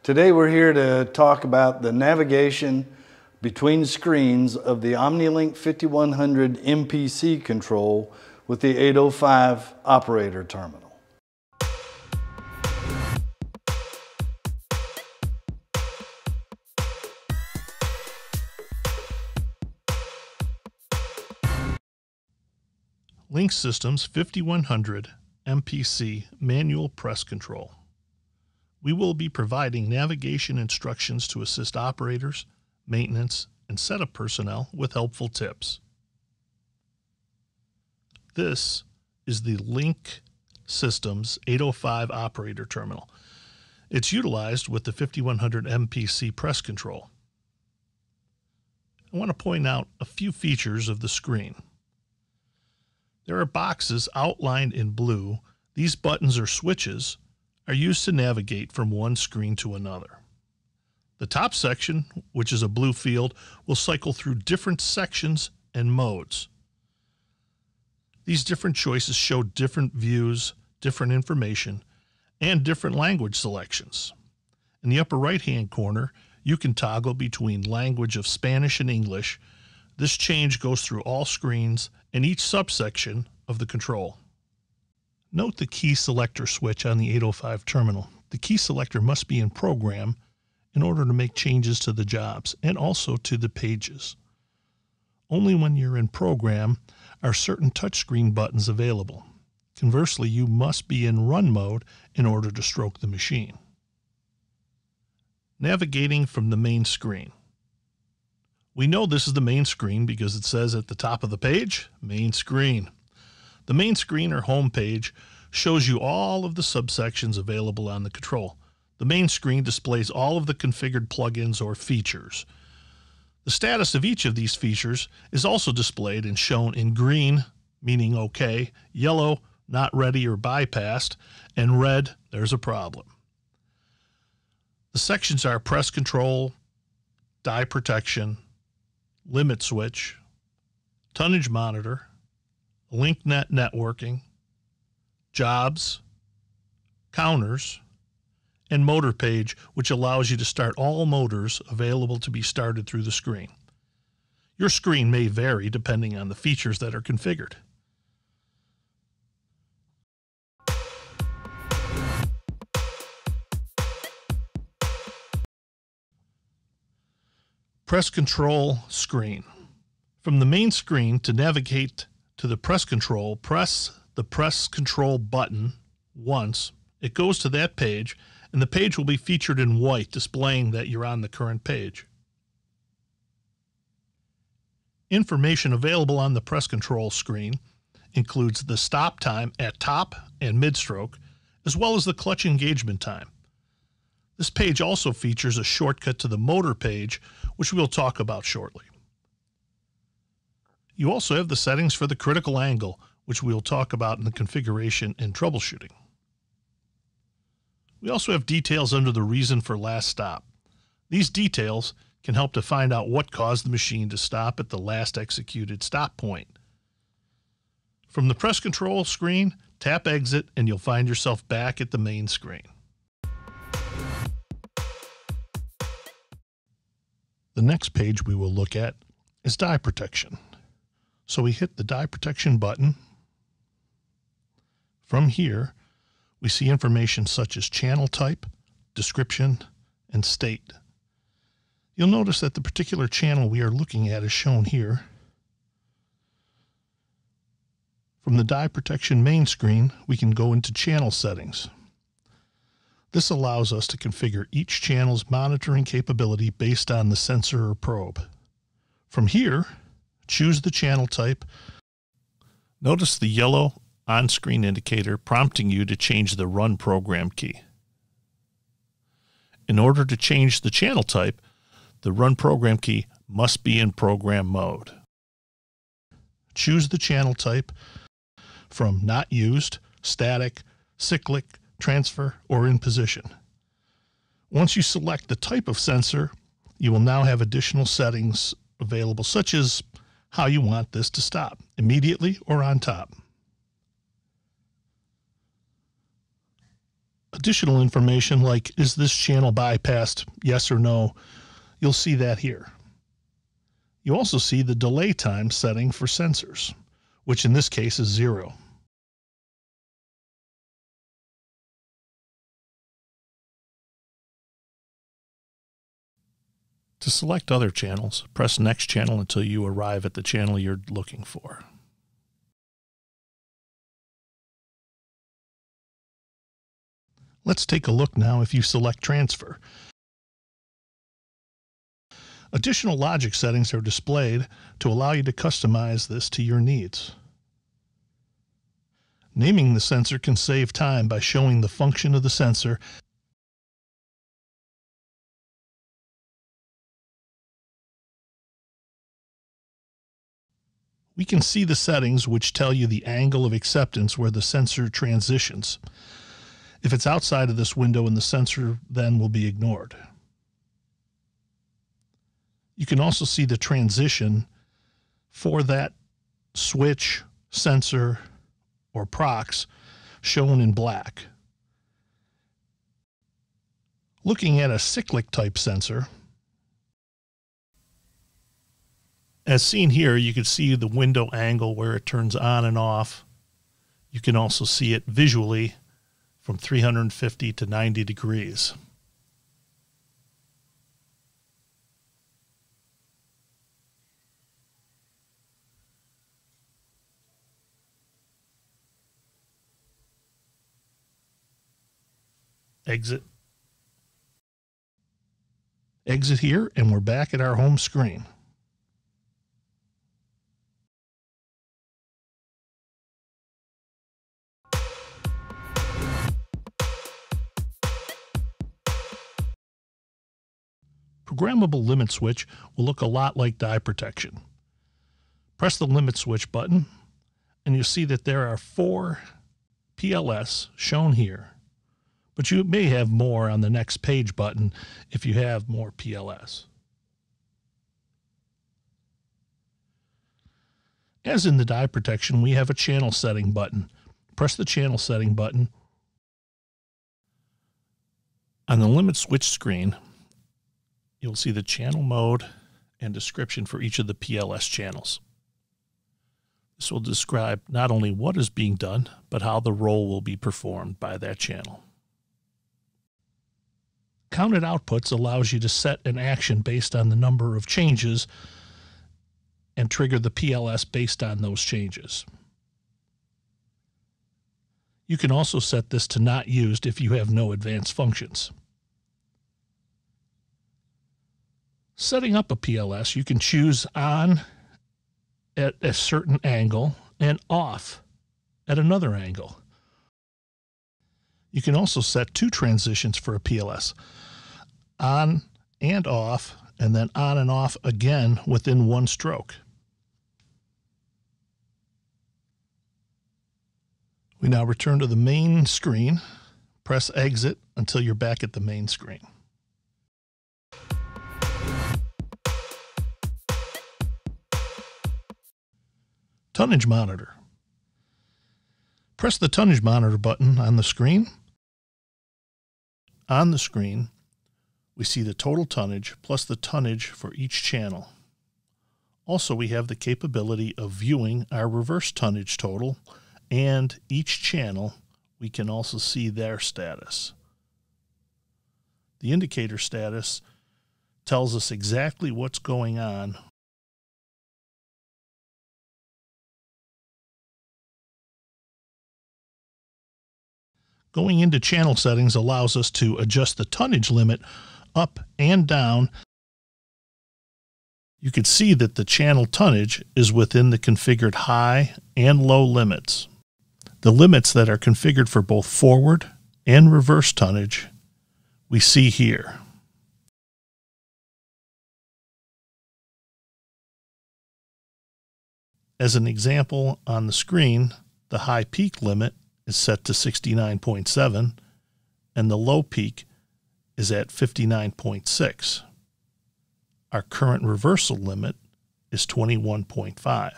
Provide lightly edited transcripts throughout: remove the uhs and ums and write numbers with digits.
Today we're here to talk about the navigation between screens of the OmniLink 5100 MPC control with the 805 operator terminal. Link Systems 5100 MPC manual press control. We will be providing navigation instructions to assist operators, maintenance, and setup personnel with helpful tips. This is the Link Systems 805 operator terminal. It's utilized with the 5100 MPC press control. I want to point out a few features of the screen. There are boxes outlined in blue. These buttons or switches are used to navigate from one screen to another. The top section, which is a blue field, will cycle through different sections and modes. These different choices show different views, different information, and different language selections. In the upper right-hand corner, you can toggle between language of Spanish and English. This change goes through all screens and each subsection of the control. Note the key selector switch on the 805 terminal. The key selector must be in program in order to make changes to the jobs and also to the pages. Only when you're in program are certain touchscreen buttons available. Conversely, you must be in run mode in order to stroke the machine. Navigating from the main screen. We know this is the main screen because it says at the top of the page, main screen. The main screen or home page shows you all of the subsections available on the control. The main screen displays all of the configured plugins or features. The status of each of these features is also displayed and shown in green, meaning OK, yellow, not ready or bypassed, and red, there's a problem. The sections are press control, die protection, limit switch, tonnage monitor, LinkNet networking, jobs, counters, and motor page, which allows you to start all motors available to be started through the screen. Your screen may vary depending on the features that are configured. Press control screen. From the main screen, to navigate to the press control, press the press control button once. It goes to that page, and the page will be featured in white, displaying that you're on the current page. Information available on the press control screen includes the stop time at top and mid-stroke, as well as the clutch engagement time. This page also features a shortcut to the motor page, which we'll talk about shortly. You also have the settings for the critical angle, which we'll talk about in the configuration and troubleshooting. We also have details under the reason for last stop. These details can help to find out what caused the machine to stop at the last executed stop point. From the press control screen, tap exit and you'll find yourself back at the main screen. The next page we will look at is die protection. So we hit the die protection button. From here, we see information such as channel type, description, and state. You'll notice that the particular channel we are looking at is shown here. From the die protection main screen, we can go into channel settings. This allows us to configure each channel's monitoring capability based on the sensor or probe. From here, choose the channel type. Notice the yellow on-screen indicator prompting you to change the run program key. In order to change the channel type, the run program key must be in program mode. Choose the channel type from not used, static, cyclic, transfer, or in position. Once you select the type of sensor, you will now have additional settings available, such as how you want this to stop, immediately or on top. Additional information like, is this channel bypassed, yes or no, you'll see that here. You also see the delay time setting for sensors, which in this case is 0. To select other channels, press Next Channel until you arrive at the channel you're looking for. Let's take a look now if you select Transfer. Additional logic settings are displayed to allow you to customize this to your needs. Naming the sensor can save time by showing the function of the sensor we can see the settings which tell you the angle of acceptance where the sensor transitions. If it's outside of this window, and the sensor then will be ignored. You can also see the transition for that switch, sensor, or prox shown in black. Looking at a cyclic type sensor, as seen here, you can see the window angle where it turns on and off. You can also see it visually from 350 to 90 degrees. Exit. Exit here, and we're back at our home screen. Programmable limit switch will look a lot like die protection. Press the limit switch button, and you'll see that there are 4 PLS shown here, but you may have more on the next page button if you have more PLS. As in the die protection, we have a channel setting button. Press the channel setting button. On the limit switch screen, you'll see the channel mode and description for each of the PLS channels. This will describe not only what is being done, but how the role will be performed by that channel. Counted outputs allows you to set an action based on the number of changes and trigger the PLS based on those changes. You can also set this to not used if you have no advanced functions. Setting up a PLS, you can choose on at a certain angle and off at another angle. You can also set 2 transitions for a PLS, on and off, and then on and off again within one stroke. We now return to the main screen. Press exit until you're back at the main screen. Tonnage Monitor. Press the Tonnage Monitor button on the screen. On the screen, we see the total tonnage plus the tonnage for each channel. Also, we have the capability of viewing our reverse tonnage total, and each channel, we can also see their status. The indicator status tells us exactly what's going on. Going into channel settings allows us to adjust the tonnage limit up and down. You can see that the channel tonnage is within the configured high and low limits. The limits that are configured for both forward and reverse tonnage we see here. As an example on the screen, the high peak limit is set to 69.7 and the low peak is at 59.6. Our current reversal limit is 21.5.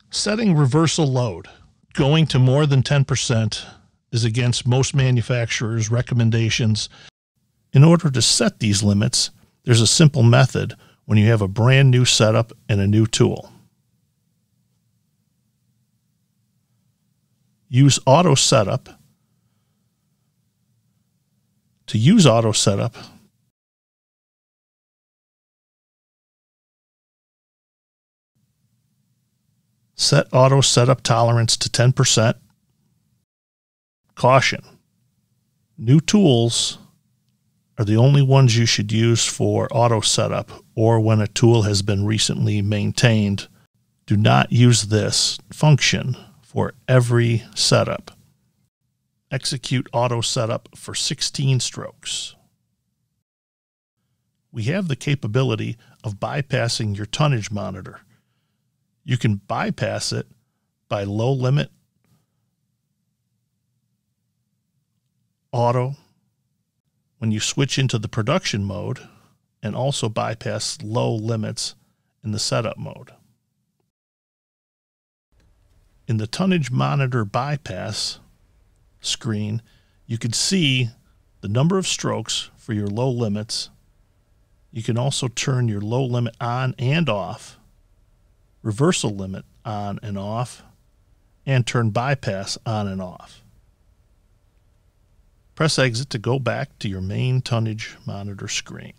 Setting reversal load. Going to more than 10% is against most manufacturers' recommendations. In order to set these limits, there's a simple method when you have a brand new setup and a new tool. Use Auto Setup. To use Auto Setup, set Auto Setup tolerance to 10%. Caution: new tools are the only ones you should use for auto setup or when a tool has been recently maintained. Do not use this function for every setup. Execute auto setup for 16 strokes. We have the capability of bypassing your tonnage monitor. You can bypass it by low limit, auto, when you switch into the production mode, and also bypass low limits in the setup mode. In the Tonnage Monitor bypass screen, you can see the number of strokes for your low limits. You can also turn your low limit on and off, reversal limit on and off, and turn bypass on and off. Press exit to go back to your main Tonnage Monitor screen.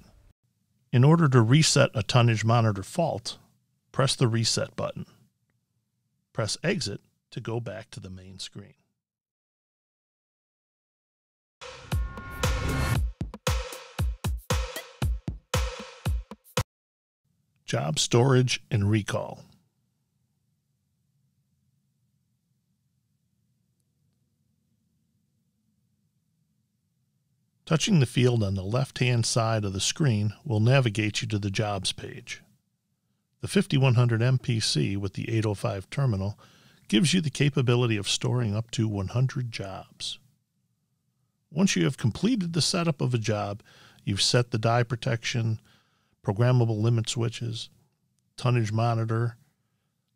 In order to reset a Tonnage Monitor fault, press the reset button. Press exit to go back to the main screen. Job storage and recall. Touching the field on the left-hand side of the screen will navigate you to the Jobs page. The 5100 MPC with the 805 terminal gives you the capability of storing up to 100 jobs. Once you have completed the setup of a job, you've set the die protection, programmable limit switches, tonnage monitor,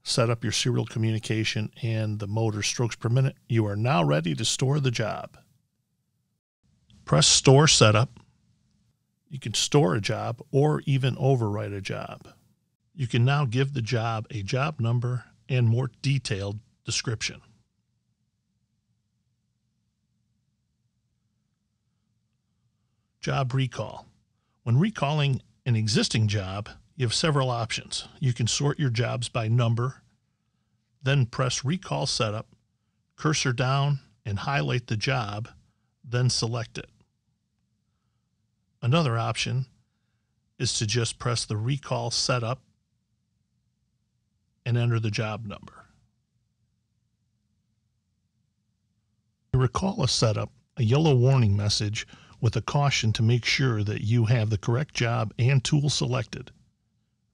set up your serial communication, and the motor strokes per minute, you are now ready to store the job. Press Store Setup. You can store a job or even overwrite a job. You can now give the job a job number and more detailed description. Job recall. When recalling an existing job, you have several options. You can sort your jobs by number, then press Recall Setup, cursor down and highlight the job, then select it. Another option is to just press the Recall Setup and enter the job number. To recall a setup, a yellow warning message with a caution to make sure that you have the correct job and tool selected.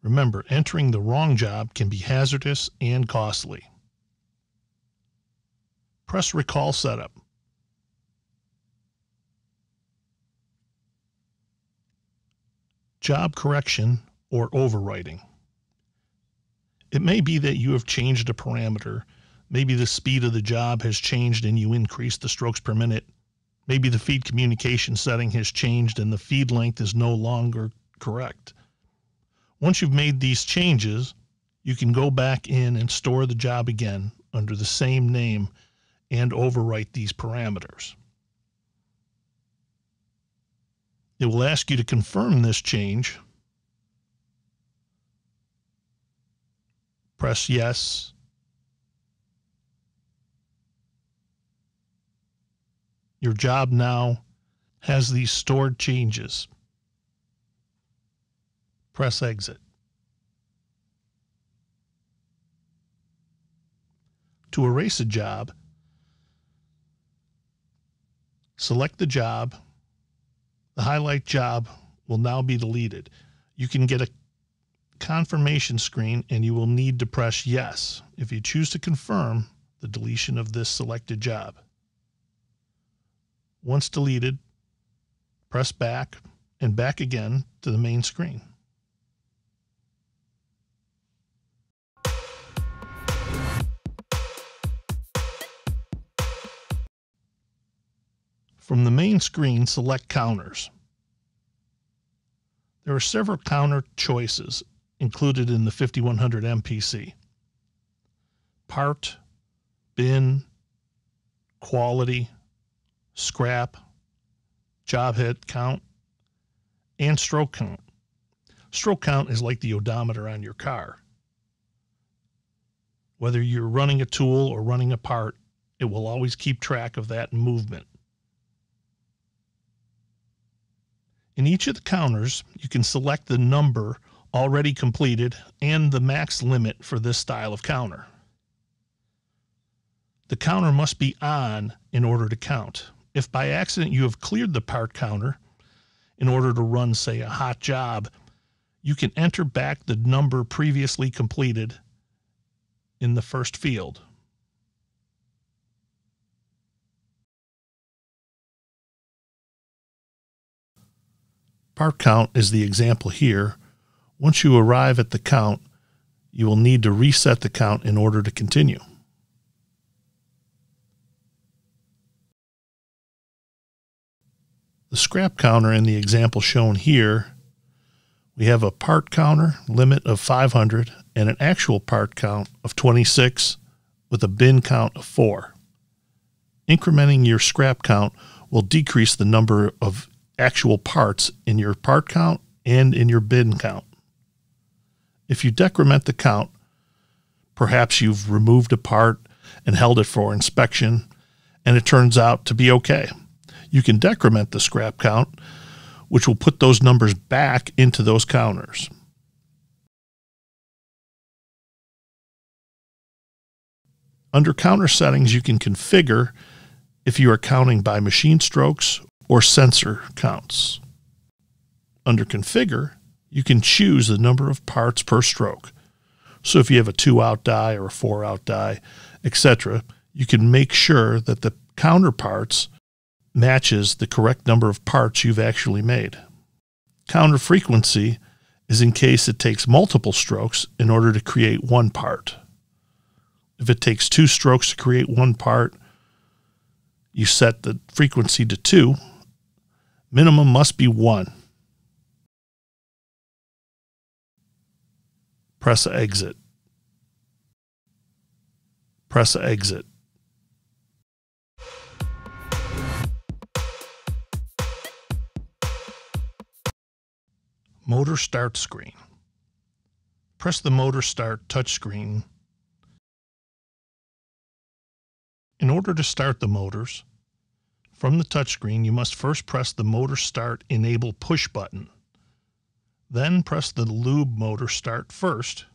Remember, entering the wrong job can be hazardous and costly. Press Recall Setup. Job correction or overwriting. It may be that you have changed a parameter. Maybe the speed of the job has changed and you increased the strokes per minute. Maybe the feed communication setting has changed and the feed length is no longer correct. Once you've made these changes, you can go back in and store the job again under the same name and overwrite these parameters. It will ask you to confirm this change. Press yes. Your job now has these stored changes. Press exit. To erase a job, select the job. The highlight job will now be deleted. You can get a confirmation screen and you will need to press yes if you choose to confirm the deletion of this selected job. Once deleted, press back and back again to the main screen. From the main screen, select Counters. There are several counter choices included in the 5100 MPC. Part, bin, quality, scrap, job hit count, and stroke count. Stroke count is like the odometer on your car. Whether you're running a tool or running a part, it will always keep track of that movement. In each of the counters, you can select the number already completed and the max limit for this style of counter. The counter must be on in order to count. If by accident you have cleared the part counter in order to run, say, a hot job, you can enter back the number previously completed in the first field. Part count is the example here. Once you arrive at the count, you will need to reset the count in order to continue. The scrap counter in the example shown here, we have a part counter limit of 500 and an actual part count of 26 with a bin count of 4. Incrementing your scrap count will decrease the number of actual parts in your part count and in your bin count. If you decrement the count, perhaps you've removed a part and held it for inspection and it turns out to be okay. You can decrement the scrap count, which will put those numbers back into those counters. Under counter settings, you can configure if you are counting by machine strokes or sensor counts. Under configure, you can choose the number of parts per stroke. So if you have a 2-out die or a 4-out die, etc., you can make sure that the counterparts matches the correct number of parts you've actually made. Counter frequency is in case it takes multiple strokes in order to create one part. If it takes 2 strokes to create one part, you set the frequency to 2. Minimum must be 1. Press exit. Press exit. Motor start screen. Press the motor start touchscreen. In order to start the motors, from the touchscreen you must first press the motor start enable push button. Then press the lube motor start first,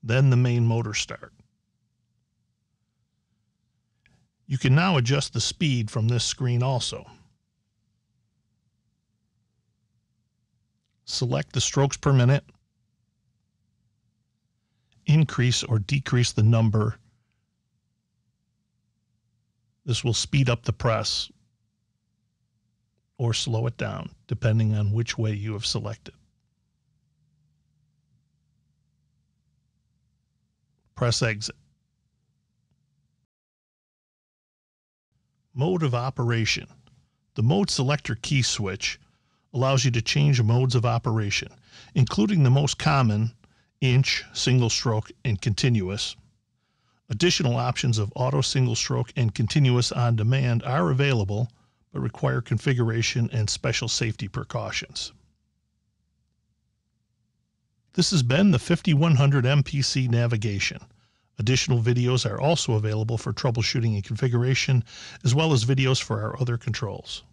then the main motor start. You can now adjust the speed from this screen also. Select the strokes per minute, increase or decrease the number. This will speed up the press or slow it down, depending on which way you have selected. Press exit. Mode of operation. The mode selector key switch allows you to change modes of operation, including the most common, inch, single stroke, and continuous. Additional options of auto, single stroke, and continuous on demand are available, but require configuration and special safety precautions. This has been the 5100 MPC navigation. Additional videos are also available for troubleshooting and configuration, as well as videos for our other controls.